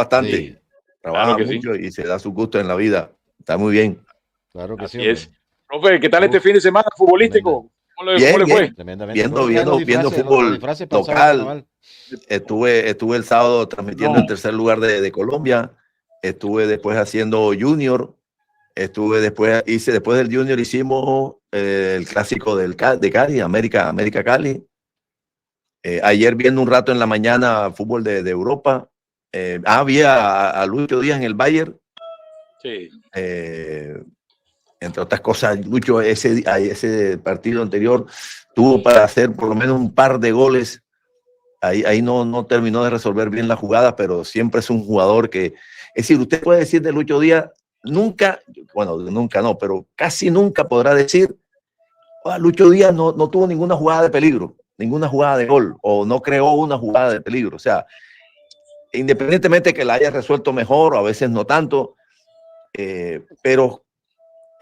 bastante. Sí. Trabaja Claro que mucho y se da su gusto en la vida. Está muy bien. Claro que sí. Así es. Profe, ¿qué tal este fin de semana futbolístico? ¿Cómo le fue? Tremendamente. Viendo fútbol local. Estuve el sábado transmitiendo el tercer lugar de Colombia. Estuve después haciendo Junior. Después del Junior hicimos el clásico de Cali, América Cali. Ayer viendo un rato en la mañana fútbol de Europa. Vi a Lucho Díaz en el Bayern. Sí. Entre otras cosas, Lucho ese partido anterior tuvo para hacer por lo menos un par de goles. Ahí no terminó de resolver bien la jugada, pero siempre es un jugador que, es decir, usted puede decir de Lucho Díaz, nunca no, pero casi nunca podrá decir, Lucho Díaz no tuvo ninguna jugada de peligro, ninguna jugada de gol, o no creó una jugada de peligro. O sea, independientemente que la haya resuelto mejor, o a veces no tanto, pero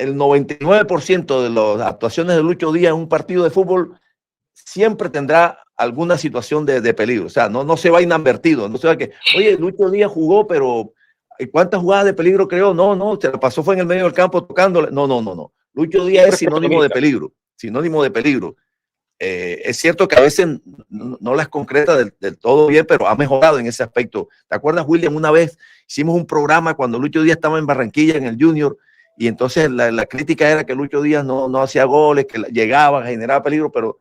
el 99% de las actuaciones de Lucho Díaz en un partido de fútbol siempre tendrá alguna situación de peligro. O sea, no se va inadvertido. No se va que, oye, Lucho Díaz jugó, pero ¿cuántas jugadas de peligro creó? No, se la pasó fue en el medio del campo tocándole. No. Lucho Díaz es sinónimo de peligro. Sinónimo de peligro. Es cierto que a veces no las concreta del todo bien, pero ha mejorado en ese aspecto. ¿Te acuerdas, William? Una vez hicimos un programa cuando Lucho Díaz estaba en Barranquilla, en el Junior, y entonces la crítica era que Lucho Díaz no hacía goles, que llegaba, generaba peligro, pero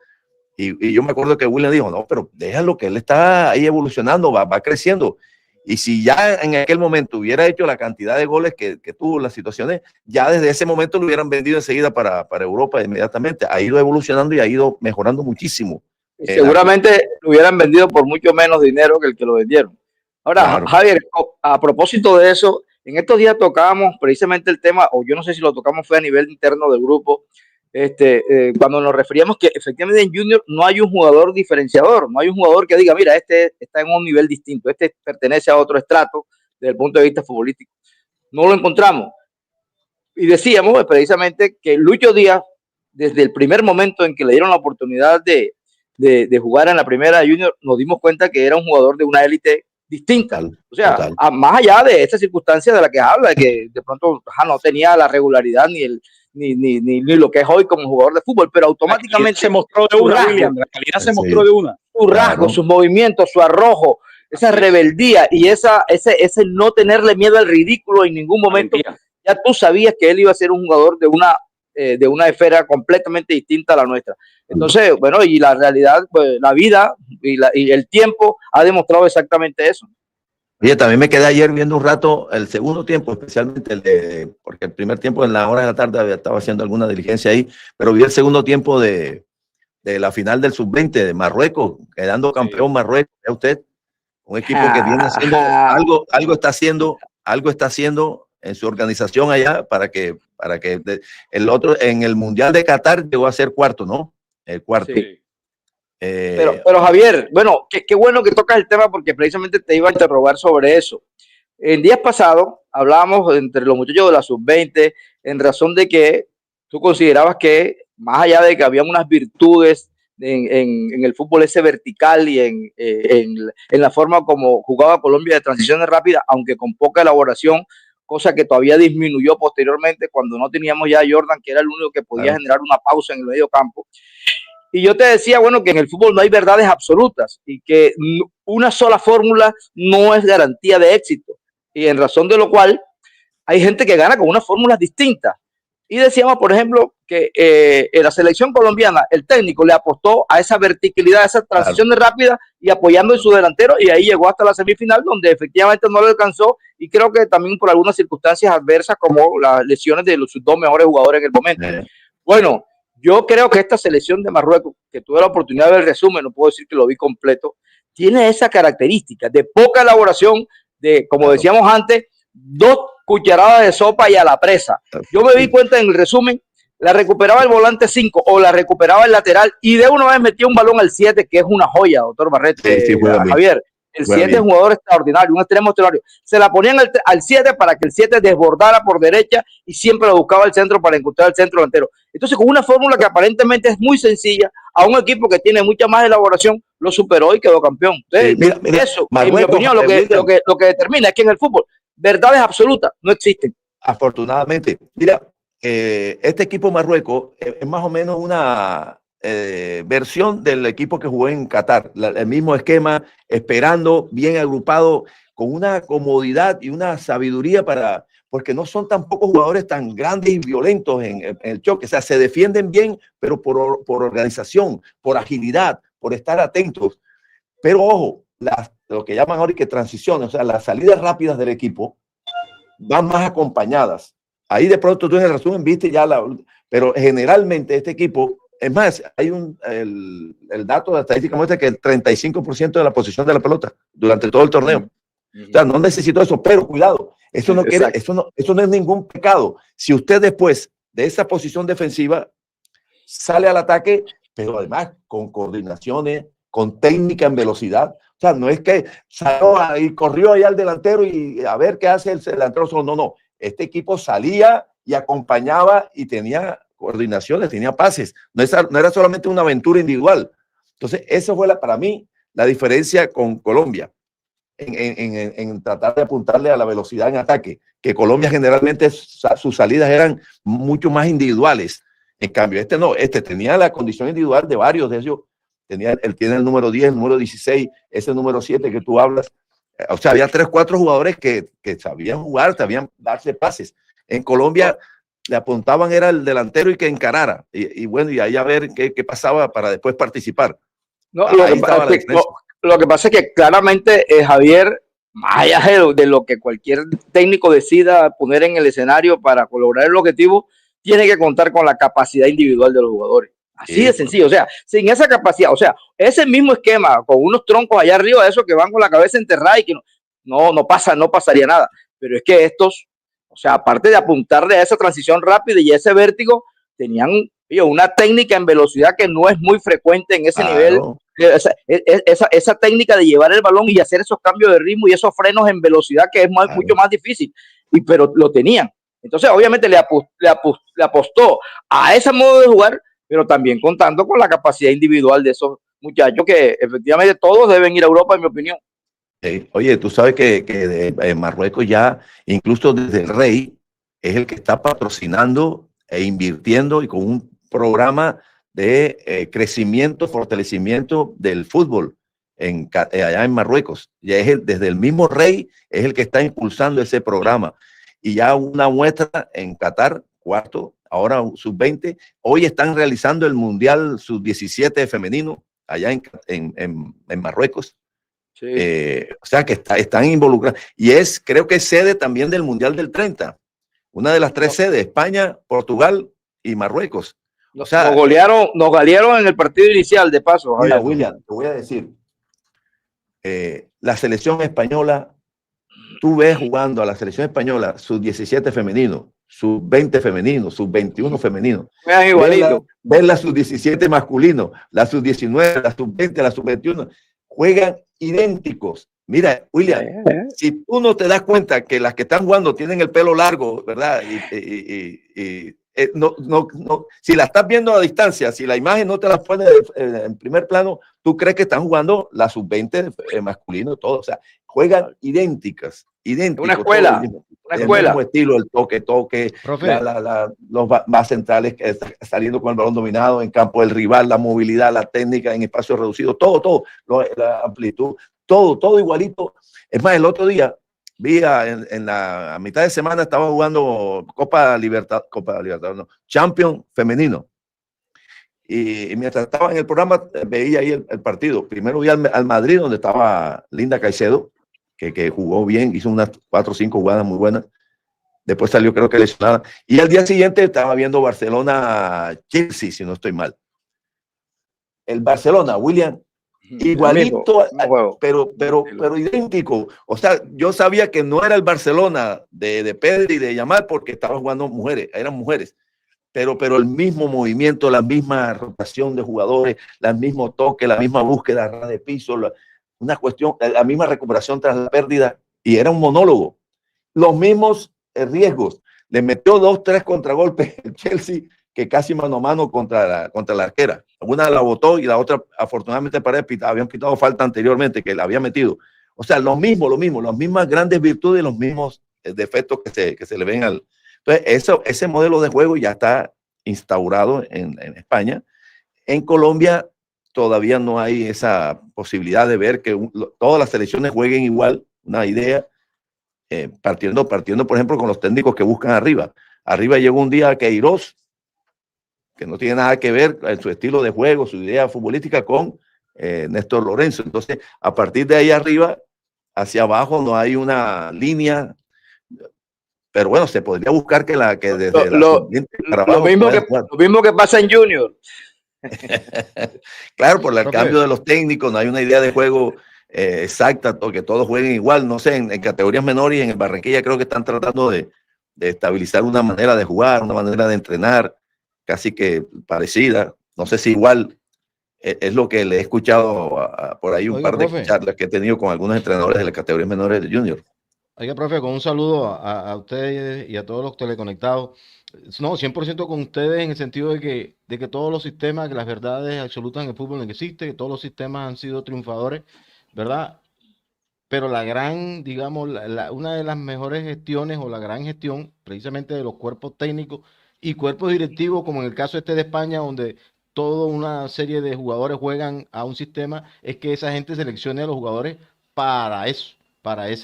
y yo me acuerdo que William dijo, no, pero déjalo, que él está ahí evolucionando, va creciendo. Y si ya en aquel momento hubiera hecho la cantidad de goles que tuvo en las situaciones, ya desde ese momento lo hubieran vendido enseguida para Europa inmediatamente. Ha ido evolucionando y ha ido mejorando muchísimo. Seguramente lo hubieran vendido por mucho menos dinero que el que lo vendieron. Ahora, claro. Javier, a propósito de eso, en estos días tocábamos precisamente el tema, o yo no sé si lo tocamos fue a nivel interno del grupo, cuando nos referíamos que efectivamente en Junior no hay un jugador diferenciador, no hay un jugador que diga, mira, este está en un nivel distinto, este pertenece a otro estrato desde el punto de vista futbolístico. No lo encontramos. Y decíamos precisamente que Lucho Díaz, desde el primer momento en que le dieron la oportunidad de jugar en la primera Junior, nos dimos cuenta que era un jugador de una élite distinta. O sea, más allá de esta circunstancia de la que habla, de que de pronto no tenía la regularidad ni lo que es hoy como jugador de fútbol, pero automáticamente se mostró de una, William, la calidad se mostró de una. Su rasgo, sus movimientos, su arrojo, esa rebeldía y ese no tenerle miedo al ridículo en ningún momento, ya tú sabías que él iba a ser un jugador de una esfera completamente distinta a la nuestra. Entonces, bueno, y la realidad, pues, la vida y el tiempo ha demostrado exactamente eso. Oye, también me quedé ayer viendo un rato el segundo tiempo, especialmente porque el primer tiempo en la hora de la tarde estaba haciendo alguna diligencia ahí, pero vi el segundo tiempo de la final del sub-20 de Marruecos, quedando campeón Marruecos. ¿Ve usted? Un equipo que viene haciendo algo está haciendo en su organización allá para que el otro en el Mundial de Qatar llegó a ser cuarto, ¿no? El cuarto. Sí. Pero Javier, bueno, qué bueno que tocas el tema porque precisamente te iba a interrogar sobre eso. En días pasados hablábamos entre los muchachos de la sub-20 en razón de que tú considerabas que más allá de que había unas virtudes en el fútbol ese vertical y en la forma como jugaba Colombia de transiciones rápidas, aunque con poca elaboración, cosa que todavía disminuyó posteriormente cuando no teníamos ya a Jordan, que era el único que podía generar una pausa en el medio campo. Y yo te decía, bueno, que en el fútbol no hay verdades absolutas y que una sola fórmula no es garantía de éxito. Y en razón de lo cual hay gente que gana con unas fórmulas distintas. Y decíamos, por ejemplo, que en la selección colombiana el técnico le apostó a esa verticalidad, a esa transición rápida y apoyando en su delantero, y ahí llegó hasta la semifinal donde efectivamente no le alcanzó, y creo que también por algunas circunstancias adversas como las lesiones de sus dos mejores jugadores en el momento. Bueno, yo creo que esta selección de Marruecos, que tuve la oportunidad de ver el resumen, no puedo decir que lo vi completo, tiene esa característica de poca elaboración, de, como decíamos antes, 2 cucharadas de sopa y a la presa. Yo me di cuenta en el resumen, la recuperaba el volante 5 o la recuperaba el lateral y de una vez metía un balón al 7, que es una joya, doctor Barreto, Javier. El 7 es un jugador extraordinario, un extremo extraordinario. Se la ponían al 7 para que el 7 desbordara por derecha y siempre lo buscaba el centro para encontrar el centro delantero. Entonces, con una fórmula que aparentemente es muy sencilla, a un equipo que tiene mucha más elaboración, lo superó y quedó campeón. Entonces, mira, eso, en mi opinión, lo que determina es que en el fútbol, verdades absolutas no existen. Afortunadamente, mira, este equipo Marruecos es más o menos una versión del equipo que jugó en Qatar, el mismo esquema, esperando, bien agrupado, con una comodidad y una sabiduría porque no son tampoco jugadores tan grandes y violentos en el choque, o sea, se defienden bien, pero por organización, por agilidad, por estar atentos. Pero ojo, lo que llaman ahora que transiciones, o sea, las salidas rápidas del equipo van más acompañadas. Ahí de pronto tú en el resumen viste ya pero generalmente este equipo, es más, hay el dato de estadística muestra que el 35% de la posición de la pelota durante todo el torneo. O sea, no necesito eso, pero cuidado, eso no es ningún pecado. Si usted después de esa posición defensiva sale al ataque, pero además con coordinaciones, con técnica en velocidad. O sea, no es que salió y corrió ahí al delantero y a ver qué hace el delantero solo. No. Este equipo salía y acompañaba y tenía coordinaciones, tenía pases. No era solamente una aventura individual. Entonces, eso fue para mí la diferencia con Colombia en tratar de apuntarle a la velocidad en ataque, que Colombia generalmente sus salidas eran mucho más individuales. En cambio, este tenía la condición individual de varios de ellos. Él tiene el número 10, el número 16, ese número 7 que tú hablas. O sea, había 3, 4 jugadores que sabían jugar, sabían darse pases. En Colombia le apuntaban era el delantero y que encarara. Y bueno, y ahí a ver qué pasaba para después participar. No, lo que pasa es que claramente Javier, más allá de lo que cualquier técnico decida poner en el escenario para lograr el objetivo, tiene que contar con la capacidad individual de los jugadores. Así de sencillo, o sea, sin esa capacidad, o sea, ese mismo esquema con unos troncos allá arriba, esos que van con la cabeza enterrada y que no pasaría nada. Pero es que estos, o sea, aparte de apuntarle a esa transición rápida y ese vértigo, tenían una técnica en velocidad que no es muy frecuente en ese nivel. Esa técnica de llevar el balón y hacer esos cambios de ritmo y esos frenos en velocidad que es mucho más difícil, pero lo tenían. Entonces, obviamente le apostó a ese modo de jugar, pero también contando con la capacidad individual de esos muchachos que efectivamente todos deben ir a Europa, en mi opinión. Oye, tú sabes que en Marruecos ya, incluso desde el rey, es el que está patrocinando e invirtiendo y con un programa de crecimiento, fortalecimiento del fútbol allá en Marruecos. Ya desde el mismo rey es el que está impulsando ese programa. Y ya una muestra en Qatar, cuarto, ahora sub-20. Hoy están realizando el Mundial sub-17 femenino allá en Marruecos. Sí. O sea que están involucrados. Y creo que es sede también del Mundial del 30. Una de las 3 sedes, España, Portugal y Marruecos. O sea, nos golearon en el partido inicial, de paso. Mira, William, te voy a decir, la selección española, tú ves jugando a la selección española sub-17 femenino, sub-20 femenino, sub-21 femenino. Ves la sub-17 masculino, la sub-19, la sub-20, la sub-21, juegan idénticos. Mira, William, si tú no te das cuenta que las que están jugando tienen el pelo largo, ¿verdad? Si la estás viendo a distancia, si la imagen no te la pone en primer plano, tú crees que están jugando la sub-20 masculino, todo. O sea, juegan idénticas. Una escuela. El mismo estilo, el toque, los más centrales saliendo con el balón dominado en campo del rival, la movilidad, la técnica en espacios reducidos, todo, la amplitud, todo igualito. Es más, el otro día vi a mitad de semana estaba jugando Copa Libertadores, no, Champions femenino. Y mientras estaba en el programa veía ahí el partido. Primero vi al Madrid, donde estaba Linda Caicedo, que jugó bien, hizo unas 4 o 5 jugadas muy buenas. Después salió, creo que lesionada. Y al día siguiente estaba viendo Barcelona-Chelsea, si no estoy mal. El Barcelona, William, igualito, pero idéntico. O sea, yo sabía que no era el Barcelona de Pedri y de Yamal porque estaban jugando mujeres, eran mujeres. Pero el mismo movimiento, la misma rotación de jugadores, el mismo toque, la misma búsqueda de piso, una cuestión, la misma recuperación tras la pérdida, y era un monólogo. Los mismos riesgos. Le metió 2, 3 contragolpes el Chelsea, que casi mano a mano contra la arquera. Una la botó y la otra, afortunadamente, habían pitado falta anteriormente, que la había metido. O sea, lo mismo, las mismas grandes virtudes y los mismos defectos que se le ven al. Entonces, ese modelo de juego ya está instaurado en España. En Colombia todavía no hay esa posibilidad de ver que todas las selecciones jueguen igual, una idea, partiendo, por ejemplo, con los técnicos que buscan arriba. Arriba llegó un día Queiroz, que no tiene nada que ver en su estilo de juego, su idea futbolística con Néstor Lorenzo. Entonces, a partir de ahí arriba, hacia abajo no hay una línea, pero bueno, se podría buscar que desde lo mismo que pasa en Junior. Claro, por el cambio de los técnicos, no hay una idea de juego exacta, que todos jueguen igual. No sé, en categorías menores y en el Barranquilla creo que están tratando de estabilizar una manera de jugar, una manera de entrenar, casi que parecida. No sé si igual es lo que le he escuchado por ahí un par de charlas que he tenido con algunos entrenadores de las categorías menores de Junior. Oiga, profe, con un saludo a ustedes y a todos los teleconectados. No, 100% con ustedes en el sentido de que todos los sistemas, que las verdades absolutas en el fútbol no existen, que todos los sistemas han sido triunfadores, ¿verdad? Pero la gran, digamos, una de las mejores gestiones o la gran gestión precisamente de los cuerpos técnicos y cuerpos directivos, como en el caso de España, donde toda una serie de jugadores juegan a un sistema, es que esa gente seleccione a los jugadores para eso. Para el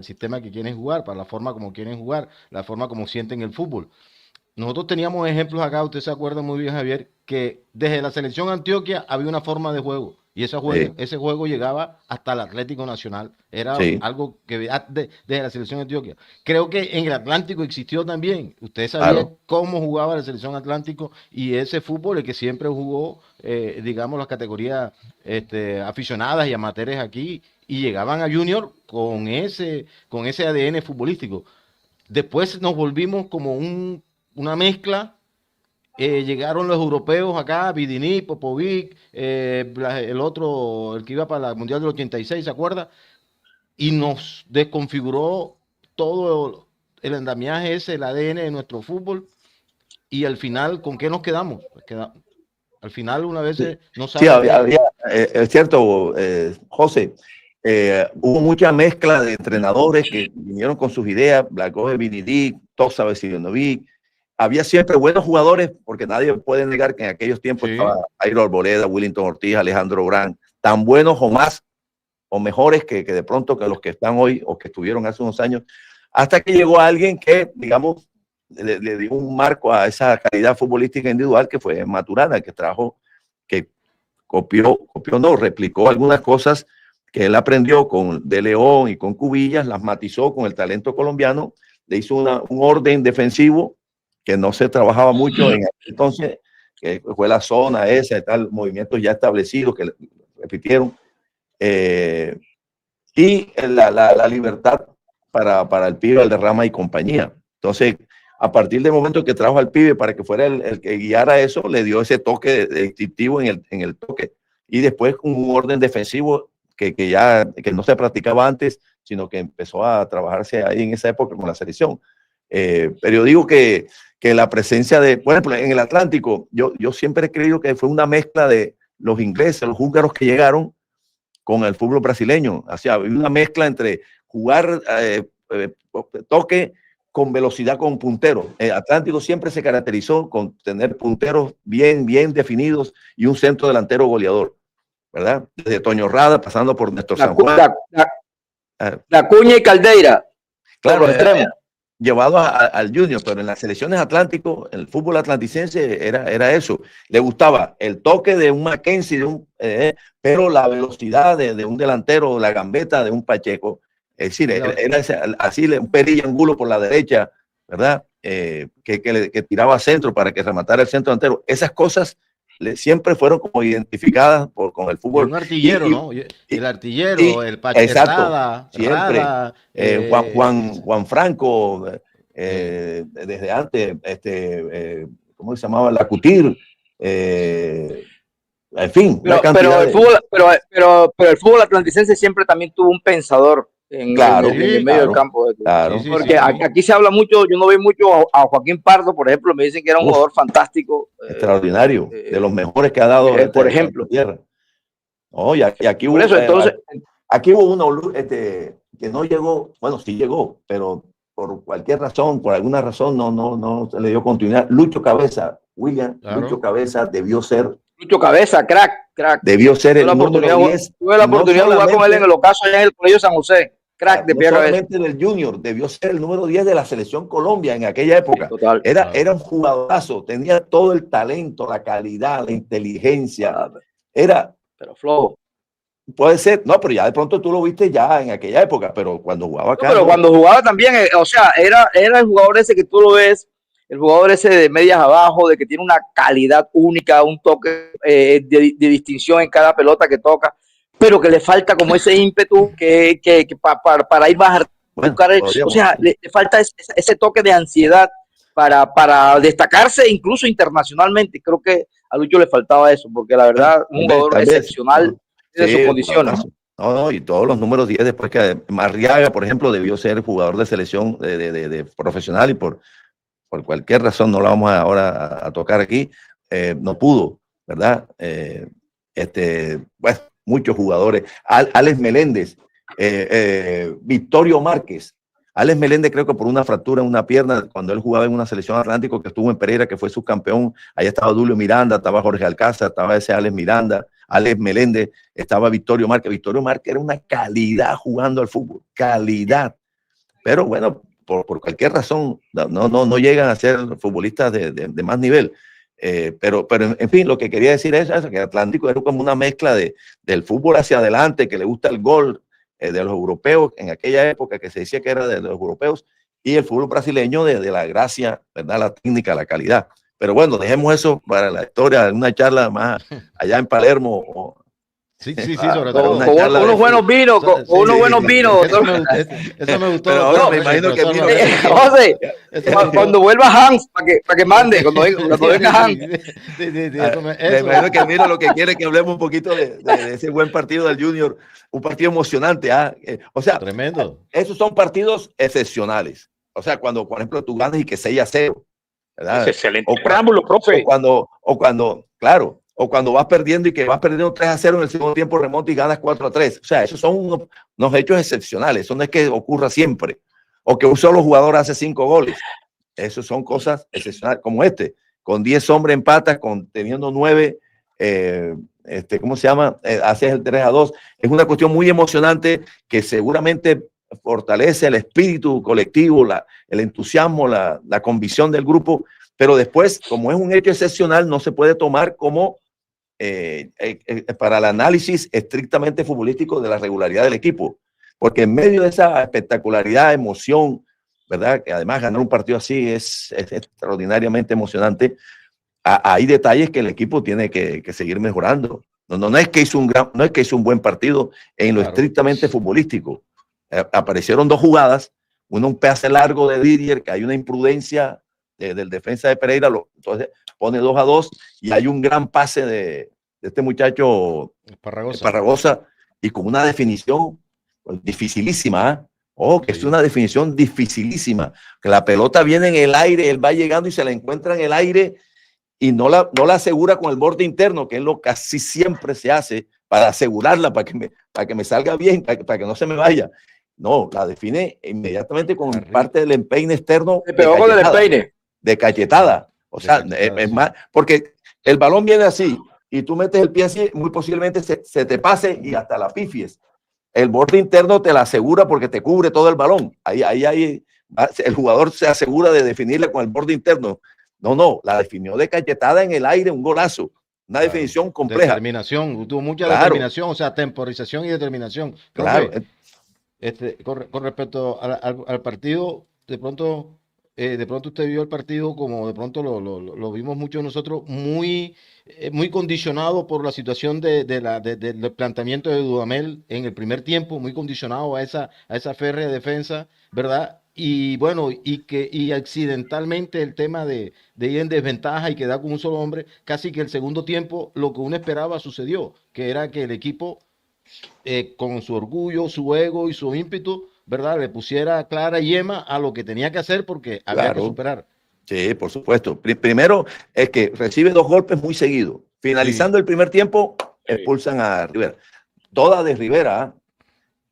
sistema que quieren jugar, para la forma como quieren jugar, la forma como sienten el fútbol. Nosotros teníamos ejemplos acá, usted se acuerda muy bien, Javier, que desde la selección Antioquia había una forma de juego, y ese juego llegaba hasta el Atlético Nacional. Era algo que desde la selección Antioquia. Creo que en el Atlántico existió también. Usted sabía cómo jugaba la selección Atlántico, y ese fútbol el que siempre jugó, digamos, las categorías aficionadas y amateurs aquí, y llegaban a Junior con ese ADN futbolístico. Después nos volvimos como una mezcla. Llegaron los europeos acá, Vidini, Popovic, el otro, el que iba para el Mundial del 86, ¿se acuerda? Y nos desconfiguró todo el andamiaje ese, el ADN de nuestro fútbol. Y al final, ¿con qué nos quedamos? Al final, una vez no sabe. Sí, es cierto, José. Hubo mucha mezcla de entrenadores que vinieron con sus ideas, Blagoje, Vinicius, Tosa, Vesivanovic. Había siempre buenos jugadores, porque nadie puede negar que en aquellos tiempos estaba Jairo Arboleda, Willington Ortiz, Alejandro Brand, tan buenos o más o mejores que de pronto que los que están hoy o que estuvieron hace unos años, hasta que llegó alguien que, digamos, le dio un marco a esa calidad futbolística individual, que fue Maturana, que trajo, que replicó algunas cosas que él aprendió con De León y con Cubillas, las matizó con el talento colombiano, le hizo un orden defensivo que no se trabajaba mucho en entonces, que fue la zona esa y tal, movimientos ya establecidos que repitieron, y la libertad para el pibe, el derrama y compañía. Entonces, a partir del momento que trajo al pibe para que fuera el que guiara eso, le dio ese toque distintivo en el toque, y después un orden defensivo que no se practicaba antes, sino que empezó a trabajarse ahí en esa época con la selección. Pero yo digo que la presencia de, por ejemplo, en el Atlántico, yo siempre he creído que fue una mezcla de los ingleses, los húngaros que llegaron con el fútbol brasileño. O sea, había una mezcla entre jugar toque con velocidad con punteros. El Atlántico siempre se caracterizó con tener punteros bien definidos y un centro delantero goleador, ¿verdad? Desde Toño Rada, pasando por Néstor San Juan. La Cuña y Caldeira. Claro, llevado al Junior, pero en las selecciones Atlántico, el fútbol atlanticense era eso. Le gustaba el toque de un Mackenzie, pero la velocidad de un delantero, la gambeta de un Pacheco. Es decir, era así, un Perilla Angulo por la derecha, ¿verdad? Que tiraba centro para que rematara el centro delantero. Esas cosas siempre fueron como identificadas con el fútbol. Y un artillero, ¿no? El artillero, el Pacheco, siempre. Juan Franco, desde antes, ¿cómo se llamaba? La Cutir, En fin, pero el fútbol atlanticense siempre también tuvo un pensador en el medio del campo. Claro. Porque aquí se habla mucho, yo no veo mucho a Joaquín Pardo, por ejemplo, me dicen que era un jugador fantástico. Extraordinario, de los mejores que ha dado por ejemplo. Tierra. Oh, y aquí hubo, aquí hubo uno que no llegó, bueno, sí llegó, pero por cualquier razón, por alguna razón, no se le dio continuidad. Lucho Cabeza, William, claro. Lucho Cabeza debió ser. Lucho Cabeza, crack. Debió ser el número 10. Tuve la oportunidad de jugar con él en el ocaso allá en el Colegio San José. Crack de pie a cabeza. Solamente del Junior, debió ser el número 10 de la selección Colombia en aquella época. Sí, total. Era un jugadorazo, tenía todo el talento, la calidad, la inteligencia. Pero flojo. Puede ser, no, pero ya de pronto tú lo viste ya en aquella época, pero cuando jugaba acá. Pero cuando jugaba también, o sea, era el jugador ese que tú lo ves, el jugador ese de medias abajo, de que tiene una calidad única, un toque de distinción en cada pelota que toca, pero que le falta como ese ímpetu para ir más a buscar, o sea, le falta ese toque de ansiedad para destacarse incluso internacionalmente. Creo que a Lucho le faltaba eso, porque la verdad, un jugador excepcional de sus condiciones. No, y todos los números 10 después que Marriaga, por ejemplo, debió ser jugador de selección de profesional y por cualquier razón no la vamos ahora a tocar aquí, no pudo, ¿verdad? Bueno, muchos jugadores. Alex Meléndez, Victorio Márquez. Alex Meléndez creo que por una fractura en una pierna, cuando él jugaba en una selección atlántico que estuvo en Pereira, que fue subcampeón, ahí estaba Dulio Miranda, estaba Jorge Alcázar, estaba ese Alex Miranda, Alex Meléndez, estaba Victorio Márquez. Victorio Márquez era una calidad jugando al fútbol, calidad. Pero bueno, por cualquier razón, no llegan a ser futbolistas de más nivel. Pero en fin, lo que quería decir es que Atlántico era como una mezcla del fútbol hacia adelante, que le gusta el gol, de los europeos, en aquella época que se decía que era de los europeos, y el fútbol brasileño de la gracia, ¿verdad? La técnica, la calidad. Pero bueno, dejemos eso para la historia, una charla más allá en Palermo. Sí, sobre todo. Con unos buenos vinos, Eso me gustó. Pero ahora me imagino que vino. José, cuando vuelva Hans, para que mande, cuando venga Hans. Me imagino que mira lo que quiere que hablemos un poquito de ese buen partido del Junior, un partido emocionante. O sea, tremendo. Esos son partidos excepcionales. O sea, cuando, por ejemplo, tú ganas y que 6-0. ¿Verdad? Es excelente preámbulo, profe. Claro. O cuando vas perdiendo y que vas perdiendo 3-0 en el segundo tiempo, remonta y ganas 4-3. O sea, esos son unos hechos excepcionales. Eso no es que ocurra siempre. O que un solo jugador hace 5 goles. Esos son cosas excepcionales, como con 10 hombres empatas, teniendo 9, ¿cómo se llama? Haces el 3-2. Es una cuestión muy emocionante que seguramente fortalece el espíritu colectivo, el entusiasmo, la convicción del grupo. Pero después, como es un hecho excepcional, no se puede tomar como para el análisis estrictamente futbolístico de la regularidad del equipo, porque en medio de esa espectacularidad, emoción, ¿verdad? Que además ganar un partido así es extraordinariamente emocionante. Hay detalles que el equipo tiene que seguir mejorando. No es que hizo un buen partido en lo estrictamente futbolístico. Aparecieron 2 jugadas, un pase largo de Didier, que hay una imprudencia del defensa de Pereira, entonces pone 2-2 y hay un gran pase de este muchacho Esparragosa y con una definición dificilísima. Que es una definición dificilísima, que la pelota viene en el aire, él va llegando y se la encuentra en el aire y no la asegura con el borde interno, que es lo que casi siempre se hace para asegurarla, para que me salga bien, para que no se me vaya. No, la define inmediatamente con parte del empeine externo. Se pegó con el empeine. De cachetada. O sea, es más, porque el balón viene así y tú metes el pie así, muy posiblemente se te pase y hasta la pifies. El borde interno te la asegura porque te cubre todo el balón. Ahí el jugador se asegura de definirle con el borde interno. No, la definió de cachetada en el aire, un golazo. Una definición compleja. Determinación, tuvo mucha determinación, o sea, temporización y determinación. Claro. Con respecto al partido, de pronto usted vio el partido como de pronto lo vimos muchos de nosotros muy condicionado por la situación del planteamiento de Dudamel en el primer tiempo, muy condicionado a esa férrea defensa, ¿verdad? y bueno, y accidentalmente el tema de ir en desventaja y quedar con un solo hombre, casi que el segundo tiempo lo que uno esperaba sucedió, que era que el equipo con su orgullo, su ego y su ímpetu, ¿verdad? Le pusiera clara yema a lo que tenía que hacer porque había que superar. Sí, por supuesto. Primero es que recibe 2 golpes muy seguidos. Finalizando el primer tiempo, expulsan a Rivera. Toda de Rivera.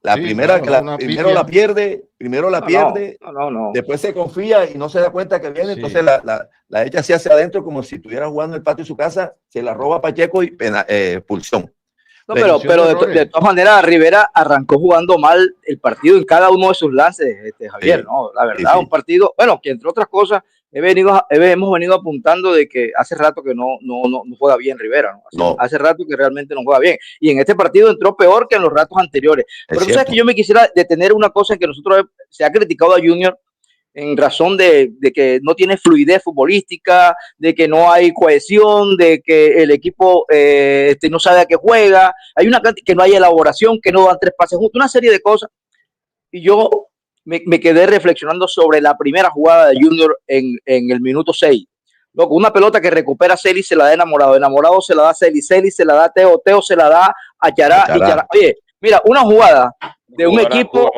La primera, claro, primero la pierde, después se confía y no se da cuenta que viene, entonces la echa hacia adentro como si estuviera jugando en el patio de su casa, se la roba a Pacheco y expulsión. No, pero de todas maneras Rivera arrancó jugando mal el partido en cada uno de sus lances, Javier, sí, ¿no? La verdad, un partido, bueno, que entre otras cosas hemos venido apuntando de que hace rato que no juega bien Rivera, ¿no? Hace rato que realmente no juega bien. Y en este partido entró peor que en los ratos anteriores. Pero tú sabes que yo me quisiera detener una cosa en que nosotros se ha criticado a Junior en razón de que no tiene fluidez futbolística, de que no hay cohesión, de que el equipo no sabe a qué juega, hay que no hay elaboración, que no dan 3 pases juntos, una serie de cosas. Y yo me quedé reflexionando sobre la primera jugada de Junior en el minuto 6. Loco, una pelota que recupera Celis, se la da Enamorado, Enamorado se la da Celis, Celis se la da Teo, Teo se la da a Chará, y Chará. Oye, mira, una jugada de un equipo,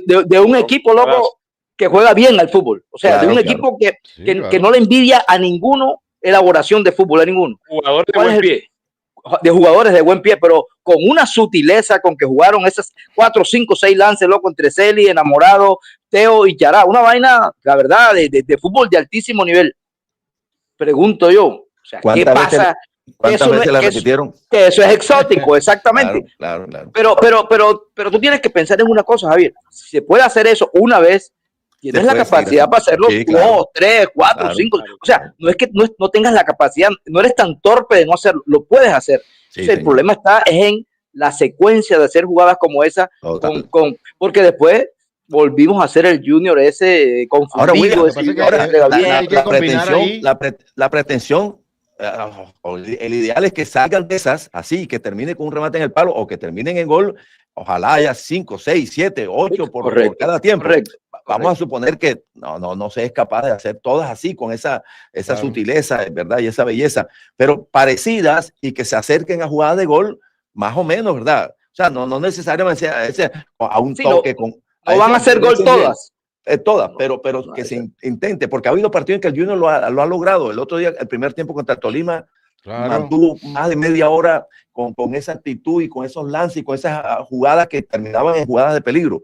de un equipo, loco, que juega bien al fútbol. O sea, de un equipo que no le envidia a ninguno elaboración de fútbol, a ninguno. Jugadores de buen pie. De jugadores de buen pie, pero con una sutileza con que jugaron esas 4, 5, 6 lances, loco, entre Celi, Enamorado, Teo y Chará. Una vaina, la verdad, de fútbol de altísimo nivel. Pregunto yo, o sea, ¿qué pasa? ¿Cuántas veces la repitieron? Que eso es exótico, exactamente. Claro. Pero tú tienes que pensar en una cosa, Javier. Si se puede hacer eso una vez, tienes la capacidad para hacerlo 2, 3, 4, 5. O sea, no es que no tengas la capacidad, no eres tan torpe de no hacerlo, lo puedes hacer. El problema está en la secuencia de hacer jugadas como esa, porque después volvimos a hacer el Junior ese confundido. La pretensión, el ideal es que salgan de esas así, que termine con un remate en el palo o que terminen en gol. Ojalá haya 5, 6, 7, 8 por cada tiempo. Vamos a suponer que no se es capaz de hacer todas así, con esa sutileza, ¿verdad? Y esa belleza, pero parecidas y que se acerquen a jugadas de gol, más o menos, ¿verdad? O sea, no necesariamente a un toque. No van a hacer gol todas. Todas, pero que se intente, porque ha habido partidos en que el Junior lo ha logrado. El otro día, el primer tiempo contra Tolima, mantuvo más de media hora con esa actitud y con esos lances y con esas jugadas que terminaban en jugadas de peligro.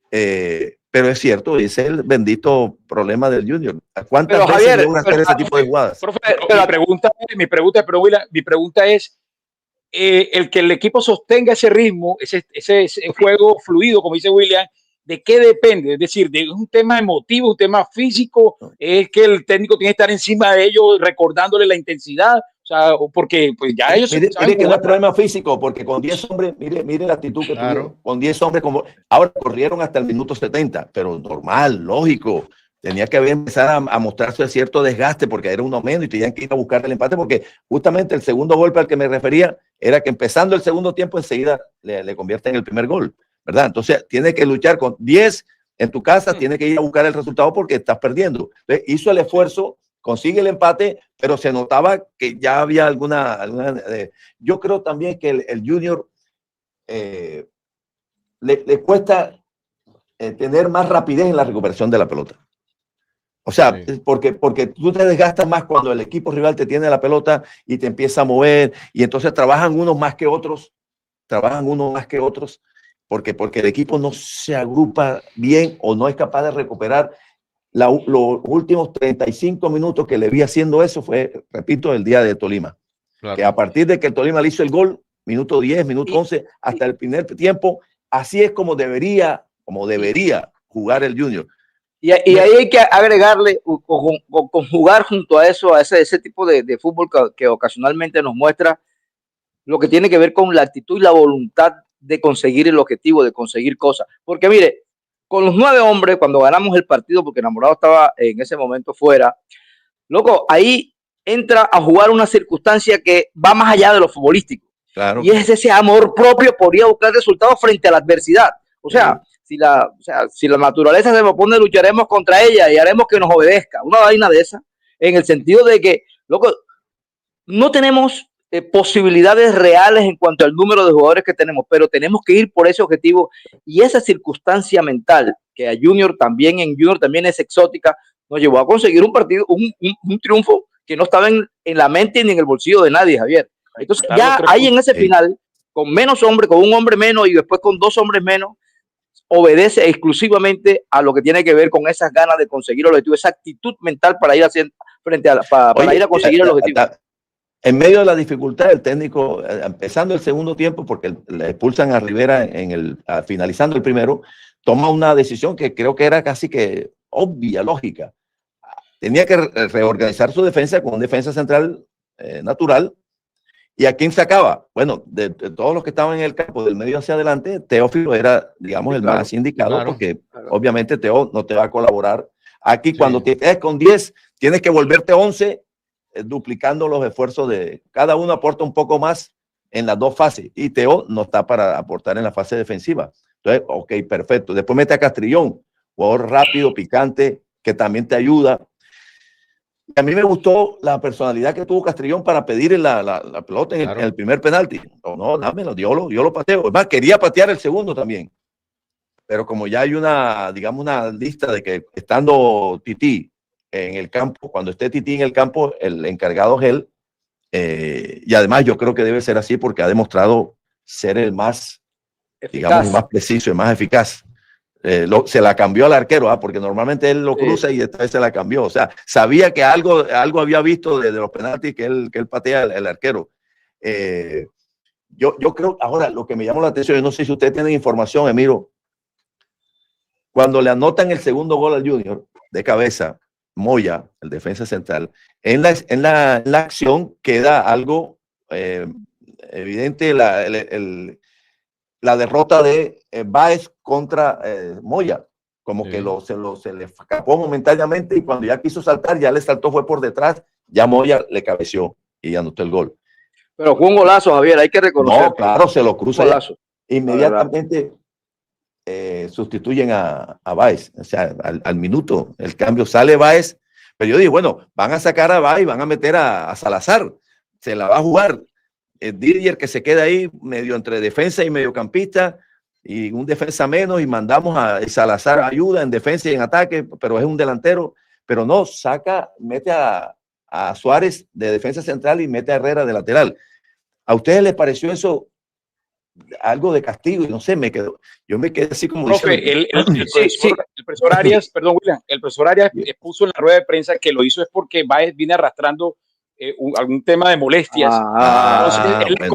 Pero es cierto, ese es el bendito problema del Junior. ¿Cuántas veces Javier, logra hacer ese tipo de jugadas? Profe, mi pregunta es el que el equipo sostenga ese ritmo, ese juego fluido, como dice William, ¿de qué depende? Es decir, ¿de un tema emotivo, un tema físico? ¿Es que el técnico tiene que estar encima de ellos recordándole la intensidad? O sea, porque pues ya ellos... Mire que no es problema físico, porque con 10 hombres, mire la actitud que tuvieron, con 10 hombres, ahora corrieron hasta el minuto 70, pero normal, lógico. Tenía que empezar a mostrarse cierto desgaste porque era uno menos y tenían que ir a buscar el empate, porque justamente el segundo golpe al que me refería era que empezando el segundo tiempo enseguida le convierte en el primer gol, ¿verdad? Entonces tiene que luchar con 10 en tu casa, tiene que ir a buscar el resultado porque estás perdiendo. Entonces, hizo el esfuerzo, consigue el empate, pero se notaba que ya había alguna yo creo también que el Junior le cuesta tener más rapidez en la recuperación de la pelota. O sea, porque tú te desgastas más cuando el equipo rival te tiene la pelota y te empieza a mover, y entonces trabajan unos más que otros, porque el equipo no se agrupa bien o no es capaz de recuperar. Los últimos 35 minutos que le vi haciendo eso fue, repito, el día de Tolima. Claro. Que a partir de que el Tolima le hizo el gol, minuto 10, minuto 11, hasta el primer tiempo, así es como debería jugar el Junior. Y ahí hay que agregarle, conjugar junto a eso, a ese tipo de fútbol que ocasionalmente nos muestra lo que tiene que ver con la actitud y la voluntad de conseguir el objetivo, de conseguir cosas. Porque mire, con los 9 hombres, cuando ganamos el partido, porque Enamorado estaba en ese momento fuera, loco, ahí entra a jugar una circunstancia que va más allá de lo futbolístico. Claro. Y es ese amor propio por ir a buscar resultados frente a la adversidad. O sea, o sea, si la naturaleza se opone, lucharemos contra ella y haremos que nos obedezca. Una vaina de esa, en el sentido de que, loco, no tenemos posibilidades reales en cuanto al número de jugadores que tenemos, pero tenemos que ir por ese objetivo y esa circunstancia mental que a Junior también es exótica, nos llevó a conseguir un partido, un triunfo que no estaba en la mente ni en el bolsillo de nadie, Javier. Entonces ya ahí en ese final, con menos hombres, con un hombre menos y después con 2 hombres menos, obedece exclusivamente a lo que tiene que ver con esas ganas de conseguir el objetivo, esa actitud mental para ir ir a conseguir el objetivo. En medio de la dificultad, el técnico, empezando el segundo tiempo, porque le expulsan a Rivera finalizando el primero, toma una decisión que creo que era casi que obvia, lógica. Tenía que reorganizar su defensa con un defensa central natural. ¿Y a quién sacaba? Bueno, de todos los que estaban en el campo, del medio hacia adelante, Teófilo era, digamos, el más indicado, porque obviamente Teo no te va a colaborar. Aquí cuando tienes con 10, tienes que volverte 11, duplicando los esfuerzos de cada uno, aporta un poco más en las 2 fases y Teo no está para aportar en la fase defensiva. Entonces, ok, perfecto. Después mete a Castrillón, jugador rápido, picante, que también te ayuda. A mí me gustó la personalidad que tuvo Castrillón para pedir la pelota en el primer penalti. No, dámelo, yo lo pateo. Es más, quería patear el segundo también. Pero como ya hay digamos, una lista de que estando Tití en el campo, cuando esté Tití en el campo, el encargado es él. Y además yo creo que debe ser así porque ha demostrado ser el más, digamos, más preciso y más eficaz. Se la cambió al arquero, porque normalmente él lo cruza y esta vez se la cambió. O sea, sabía que algo había visto de los penaltis que él patea el arquero. Yo creo, ahora, lo que me llamó la atención, yo no sé si ustedes tienen información, Emiro, cuando le anotan el segundo gol al Junior de cabeza, Moya, el defensa central, en la acción queda algo evidente, la derrota de Báez contra Moya, como que se le escapó momentáneamente y cuando ya quiso saltar, ya le saltó, fue por detrás, ya Moya le cabeció y anotó el gol. Pero fue un golazo, Javier, hay que reconocer. No, claro, se lo cruza inmediatamente. Sustituyen a Báez, o sea, al minuto el cambio sale Báez, pero yo digo, bueno, van a sacar a Báez, van a meter a Salazar, se la va a jugar Didier, que se queda ahí medio entre defensa y mediocampista y un defensa menos, y mandamos a Salazar ayuda en defensa y en ataque, pero es un delantero, pero no, mete a Suárez de defensa central y mete a Herrera de lateral. ¿A ustedes les pareció eso algo de castigo? Y no sé, yo me quedé así como profe, el profesor Arias, perdón, William, el profesor Arias puso en la rueda de prensa que lo hizo es porque Báez viene arrastrando algún tema de molestias. Entonces él le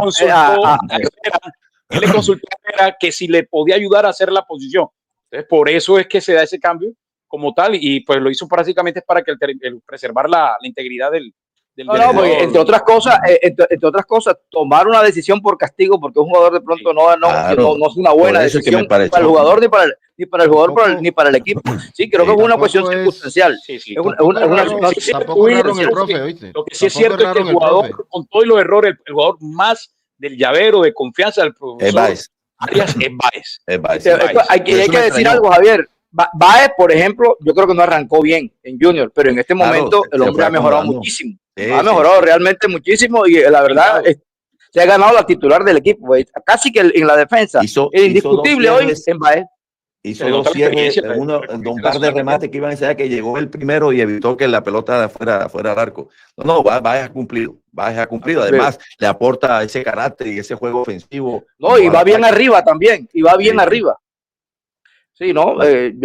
consultó a Herrera que si le podía ayudar a hacer la posición. Entonces por eso es que se da ese cambio como tal, y pues lo hizo básicamente para que preservar la integridad del entre otras cosas, tomar una decisión por castigo porque un jugador de pronto no es una buena decisión para el jugador ni para el jugador ni para el equipo. Sí, creo que es una cuestión circunstancial. Lo que sí es cierto es que el jugador, con todos los errores, el jugador más del llavero de confianza del profesor Arias es Báez. Hay que decir algo, Javier. Báez, por ejemplo, yo creo que no arrancó bien en Junior, pero en este momento el hombre ha mejorado muchísimo. Ha mejorado realmente muchísimo y la verdad se ha ganado la titular del equipo. Casi que en la defensa. Es indiscutible hoy en Báez. Hizo 2 cierres, un par de remates que iban a enseñar que llegó el primero y evitó que la pelota fuera al arco. Báez ha cumplido. Además, le aporta ese carácter y ese juego ofensivo. Y va bien arriba también. Arriba. Sí, ¿no?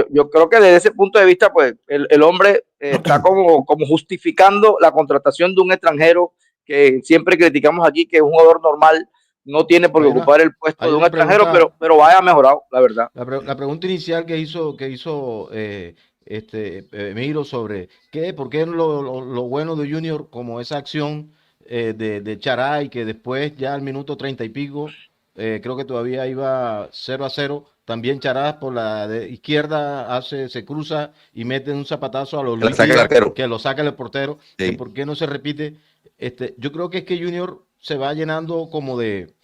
Yo creo que desde ese punto de vista, pues, el hombre está como justificando la contratación de un extranjero que siempre criticamos aquí, que es un jugador normal, no tiene por qué ocupar el puesto de un extranjero, pero vaya mejorado, la verdad. La pregunta inicial que hizo Miro sobre por qué lo bueno de Junior, como esa acción de Charay, que después ya al minuto 30 y pico, creo que todavía iba 0-0. También Charás por la izquierda se cruza y mete un zapatazo a los que lo saca el portero. Sí. ¿Por qué no se repite? Yo creo que es que Junior se va llenando como de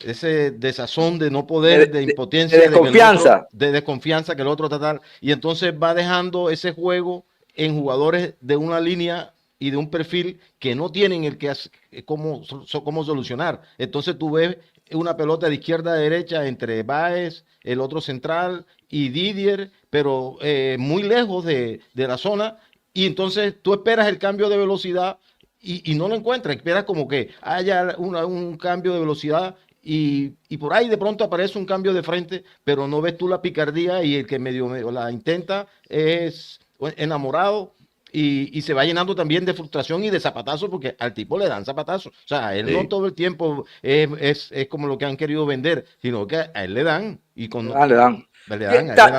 ese desazón de no poder, de impotencia, de desconfianza. De desconfianza que el otro tratar, y entonces va dejando ese juego en jugadores de una línea y de un perfil que no tienen el que cómo solucionar. Entonces tú ves una pelota de izquierda a derecha entre Báez, el otro central y Didier, pero muy lejos de la zona, y entonces tú esperas el cambio de velocidad y no lo encuentras, esperas como que haya un cambio de velocidad y por ahí de pronto aparece un cambio de frente, pero no ves tú la picardía, y el que medio la intenta es enamorado, y se va llenando también de frustración y de zapatazos, porque al tipo le dan zapatazos. O sea, él no todo el tiempo es como lo que han querido vender, sino que a él le dan. Y con, le dan.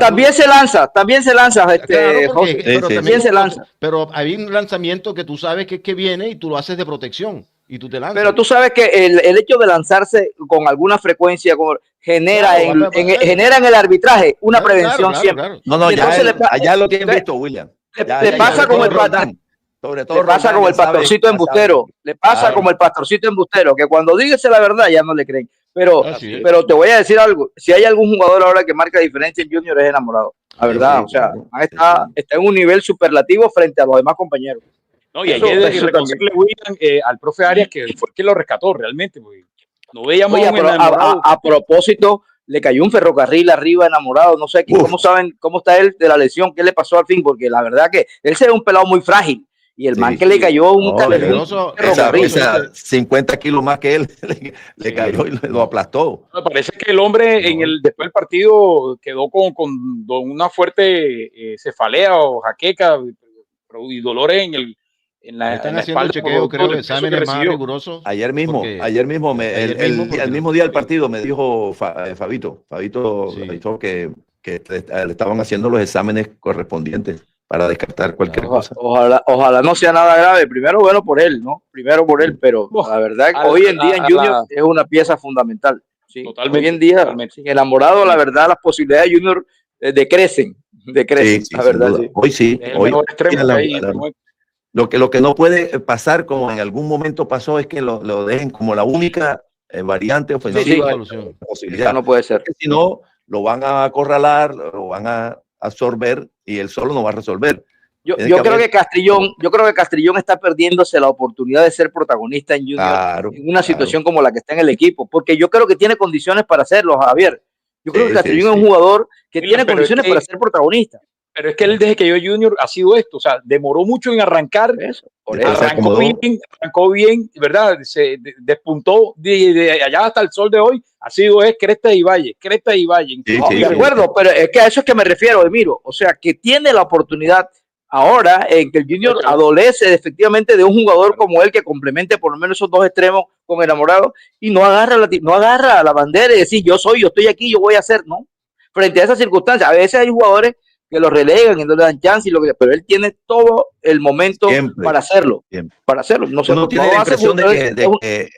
También se lanza, claro, porque, pero también se lanza. Pero hay un lanzamiento que tú sabes que viene y tú lo haces de protección y tú te lanzas. Pero tú sabes que el hecho de lanzarse con alguna frecuencia genera, genera en el arbitraje una prevención siempre. Claro. No, allá lo tienen visto, William. Le pasa como el sobre todo le pasa como el pastorcito embustero, le pasa como el pastorcito embustero, que cuando dígase la verdad ya no le creen. Pero te voy a decir algo, si hay algún jugador ahora que marca diferencia en Junior es Enamorado, la verdad, o sea, está en un nivel superlativo frente a los demás compañeros. No, y hay que reconocerle, William, al profe Arias, que fue el que lo rescató realmente, porque no veíamos a propósito, le cayó un ferrocarril arriba Enamorado, no sé cómo saben cómo está él de la lesión, qué le pasó al fin, porque la verdad que él se ve un pelado muy frágil, y el man que le cayó un ferrocarril, 50 kilos más que él, le cayó y lo aplastó. Me parece que el hombre después del partido quedó con una fuerte cefalea o jaqueca y dolores en la espalda. Chequeo, creo, exámenes más rigurosos. Ayer mismo, el mismo día del partido me dijo Fabito que le estaban haciendo los exámenes correspondientes para descartar cualquier cosa. Ojalá no sea nada grave. Primero, bueno, por él, ¿no? Primero por él, pero la verdad que hoy en día en Junior es una pieza fundamental. ¿Sí? Totalmente. Hoy en día, sin Enamorado, la verdad, las posibilidades de Junior decrecen, sí, la verdad. Sí. Hoy sí. Hoy, lo que no puede pasar, como en algún momento pasó, es que lo dejen como la única variante ofensiva. Posibilidad. No puede ser. Porque si no, lo van a acorralar, lo van a absorber y él solo no va a resolver. Yo creo que Castrillón está perdiéndose la oportunidad de ser protagonista en Junior, en una situación como la que está en el equipo, porque yo creo que tiene condiciones para hacerlo, Javier. Yo creo que Castrillón es un jugador que tiene condiciones para ser protagonista. Pero es que él, desde que yo Junior, ha sido esto, o sea, demoró mucho en arrancar, arrancó bien, ¿verdad? Se despuntó de allá hasta el sol de hoy, es cresta y valle. De acuerdo, pero es que a eso es que me refiero, Emiro, o sea, que tiene la oportunidad ahora en que el Junior adolece efectivamente de un jugador como él que complemente por lo menos esos dos extremos con Enamorado y no agarra la bandera y decir yo estoy aquí, yo voy a hacer, ¿no? Frente a esas circunstancias, a veces hay jugadores que lo relegan y no le dan chance, pero él tiene todo el momento para hacerlo. Para hacerlo. No sé, uno tiene la impresión de que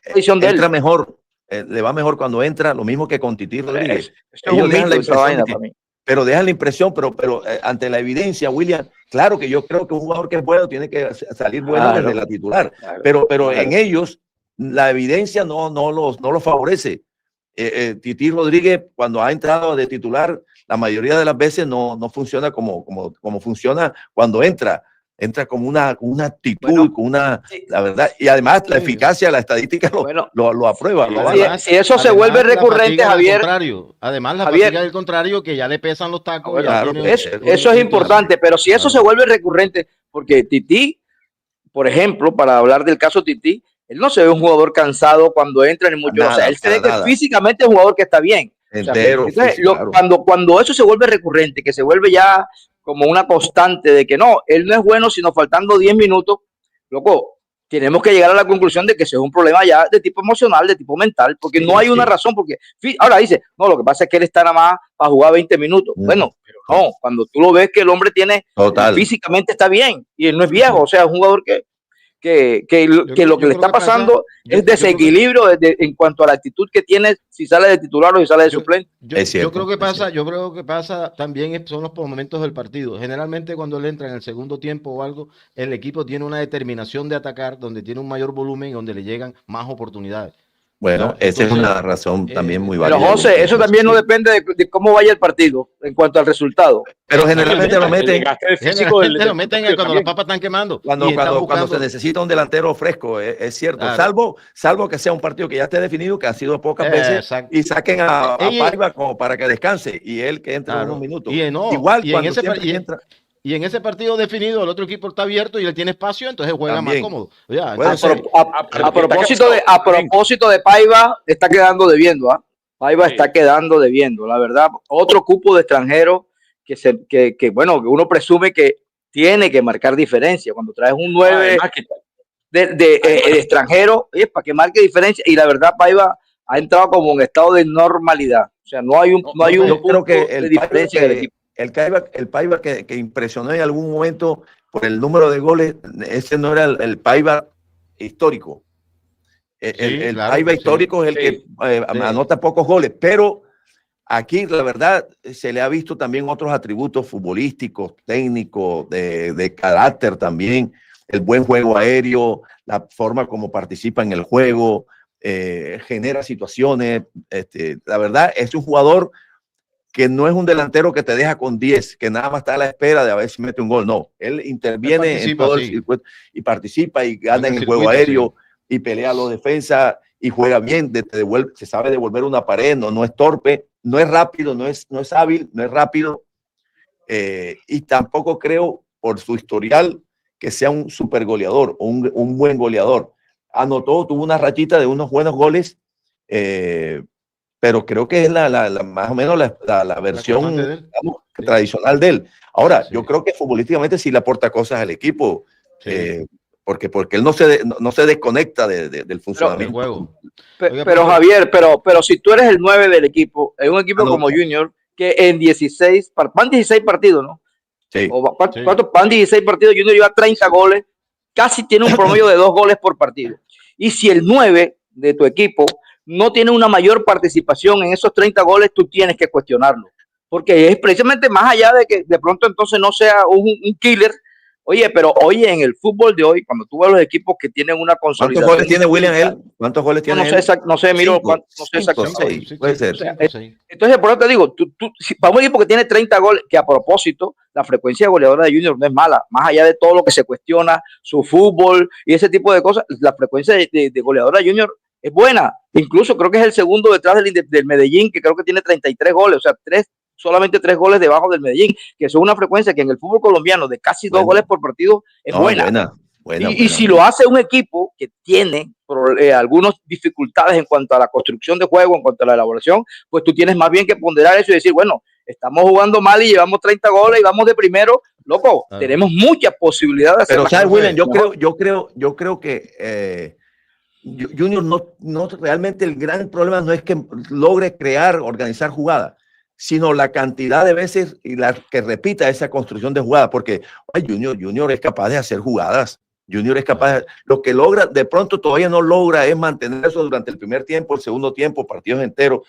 entra mejor, le va mejor cuando entra, lo mismo que con Tití Rodríguez. Pero dejan la impresión, pero ante la evidencia, William, claro que yo creo que un jugador que es bueno tiene que salir bueno desde la titular, pero en ellos la evidencia no los favorece. Tití Rodríguez, cuando ha entrado de titular, la mayoría de las veces no funciona como funciona cuando entra con una actitud, la verdad, y además la eficacia, la estadística lo aprueba. Si eso se vuelve recurrente, Javier. Además, la fatiga del contrario, que ya le pesan los tacos. Eso es importante, pero si eso se vuelve recurrente, porque Tití, por ejemplo, para hablar del caso Tití, él no se ve un jugador cansado cuando entra ni mucho. O sea, él se ve que físicamente es un jugador que está bien. Entero, cuando eso se vuelve recurrente, que se vuelve ya como una constante de que no, él no es bueno sino faltando 10 minutos, loco, tenemos que llegar a la conclusión de que ese es un problema ya de tipo emocional, de tipo mental, porque no hay una razón, porque ahora dice, no, lo que pasa es que él está nada más para jugar 20 minutos. Bueno, pero no, cuando tú lo ves que el hombre físicamente está bien y él no es viejo, o sea, es un jugador que lo que le está pasando es desequilibrio en cuanto a la actitud que tiene si sale de titular o si sale de suplente. Yo creo que pasa también son los momentos del partido. Generalmente cuando él entra en el segundo tiempo o algo, el equipo tiene una determinación de atacar, donde tiene un mayor volumen y donde le llegan más oportunidades. Bueno, esa es una razón también muy válida. Pero José, eso también no depende de cómo vaya el partido en cuanto al resultado. Pero generalmente lo meten. Generalmente lo meten cuando las papas están quemando. Cuando se necesita un delantero fresco, es cierto. Claro. Salvo que sea un partido que ya esté definido, que ha sido pocas veces, exacto. Y saquen a Paiva como para que descanse y él que entre unos minutos. Igual cuando entra. Y en ese partido definido, el otro equipo está abierto y él tiene espacio, entonces juega más cómodo. Ya, a propósito de Paiva, está quedando debiendo. Paiva está quedando debiendo, la verdad. Otro cupo de extranjero que uno presume que tiene que marcar diferencia. Cuando traes un 9 de extranjero, para que marque diferencia. Y la verdad, Paiva ha entrado como en estado de normalidad. O sea, no hay un punto de diferencia en el equipo. El Paiva que impresionó en algún momento por el número de goles, ese no era el Paiva histórico. El Paiva histórico es el que anota pocos goles, pero aquí la verdad se le ha visto también otros atributos futbolísticos, técnicos, de carácter también, el buen juego aéreo, la forma como participa en el juego, genera situaciones. La verdad es un jugador que no es un delantero que te deja con 10, que nada más está a la espera de a ver si mete un gol. No, él interviene en todo el circuito y participa y gana en el juego aéreo y pelea a los defensas y juega bien, se sabe devolver una pared, no es torpe, no es rápido, no es hábil, no es rápido. Y tampoco creo, por su historial, que sea un super goleador o un buen goleador. Tuvo una rachita de unos buenos goles, pero creo que es más o menos la versión digamos, tradicional de él. Ahora, yo creo que futbolísticamente sí le aporta cosas al equipo, porque él no se desconecta del funcionamiento del juego. Pero Javier, pero si tú eres el 9 del equipo, hay un equipo como Junior, que en van 16 partidos, ¿no? Sí. Van 16 partidos, Junior lleva 30 goles, casi tiene un promedio de 2 goles por partido. Y si el 9 de tu equipo no tiene una mayor participación en esos 30 goles, tú tienes que cuestionarlo. Porque es precisamente más allá de que de pronto entonces no sea un killer. Pero en el fútbol de hoy, cuando tú ves los equipos que tienen una consolidación. ¿Cuántos goles tiene William él? ¿Cuántos goles tiene él? No sé, miro, no sé exactamente. Puede ser. Entonces, por eso te digo, si para un equipo que tiene 30 goles, que a propósito, la frecuencia goleadora de Junior no es mala, más allá de todo lo que se cuestiona, su fútbol y ese tipo de cosas, la frecuencia de goleadora de Junior es buena. Incluso creo que es el segundo detrás del Medellín, que creo que tiene 33 goles, o sea, solamente 3 goles debajo del Medellín, que es una frecuencia que en el fútbol colombiano de casi 2 goles por partido es buena. Y si lo hace un equipo que tiene algunas dificultades en cuanto a la construcción de juego, en cuanto a la elaboración, pues tú tienes más bien que ponderar eso y decir, bueno, estamos jugando mal y llevamos 30 goles y vamos de primero, loco, tenemos muchas posibilidades de hacer. Pero sabes, William, yo creo que Junior no realmente el gran problema no es que logre organizar jugadas, sino la cantidad de veces y la que repita esa construcción de jugadas, porque Junior es capaz de hacer jugadas. Junior es capaz, lo que logra, de pronto todavía no logra es mantener eso durante el primer tiempo, el segundo tiempo, partidos enteros.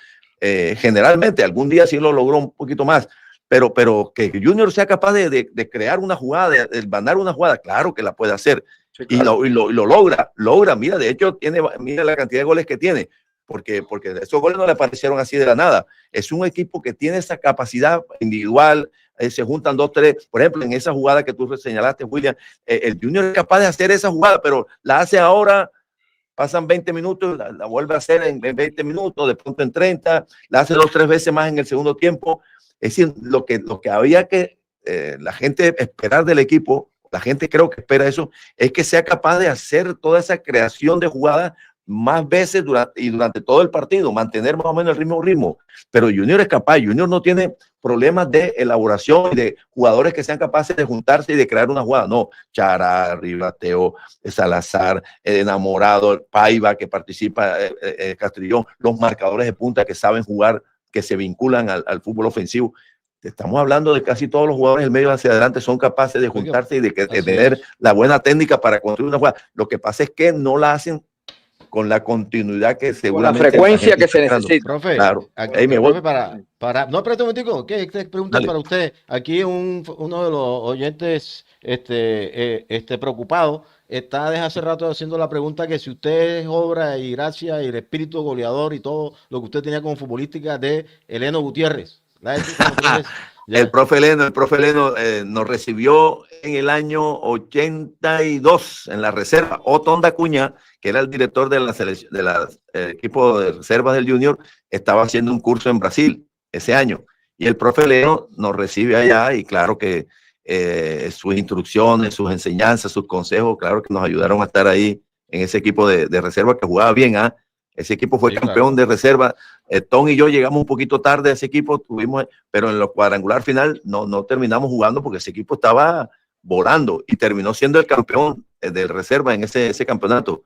Generalmente, algún día sí lo logró un poquito más, pero que Junior sea capaz de crear una jugada, de mandar una jugada, claro que la puede hacer. Sí, claro. y lo logra. Mira, de hecho, mira la cantidad de goles que tiene, porque esos goles no le aparecieron así de la nada. Es un equipo que tiene esa capacidad individual, se juntan 2, 3. Por ejemplo, en esa jugada que tú señalaste, William, el Junior es capaz de hacer esa jugada, pero la hace ahora, pasan 20 minutos, la vuelve a hacer en 20 minutos, de pronto en 30, la hace 2, 3 veces más en el segundo tiempo. Es decir, lo que había que la gente esperar del equipo, la gente creo que espera eso, es que sea capaz de hacer toda esa creación de jugadas más veces durante todo el partido, mantener más o menos el ritmo. Pero Junior es capaz, Junior no tiene problemas de elaboración y de jugadores que sean capaces de juntarse y de crear una jugada. No, Chará, Ribateo, Salazar, Enamorado, Paiva que participa, Castrillón, los marcadores de punta que saben jugar, que se vinculan al fútbol ofensivo. Estamos hablando de casi todos los jugadores del medio hacia adelante son capaces de juntarse y de tener la buena técnica para construir una jugada. Lo que pasa es que no la hacen con la continuidad que seguramente... Con la frecuencia que se necesita. Profe, Claro. aquí, profe, no, espérate un momentico, ¿qué pregunta para usted? Aquí uno de los oyentes preocupado está desde hace rato haciendo la pregunta que si usted es obra y gracia y el espíritu goleador y todo lo que usted tenía como futbolística de Eleno Gutiérrez. El profe Eleno nos recibió en el año 82 en la reserva. Otón Dacuña, que era el director de la selección, equipo de reservas del Junior, estaba haciendo un curso en Brasil ese año. Y el profe Eleno nos recibe allá y claro que sus instrucciones, sus enseñanzas, sus consejos, claro que nos ayudaron a estar ahí en ese equipo de reserva que jugaba bien. Ese equipo fue campeón de reserva. Tom y yo llegamos un poquito tarde a ese equipo, pero en los cuadrangular final no terminamos jugando porque ese equipo estaba volando y terminó siendo el campeón de reserva en ese campeonato.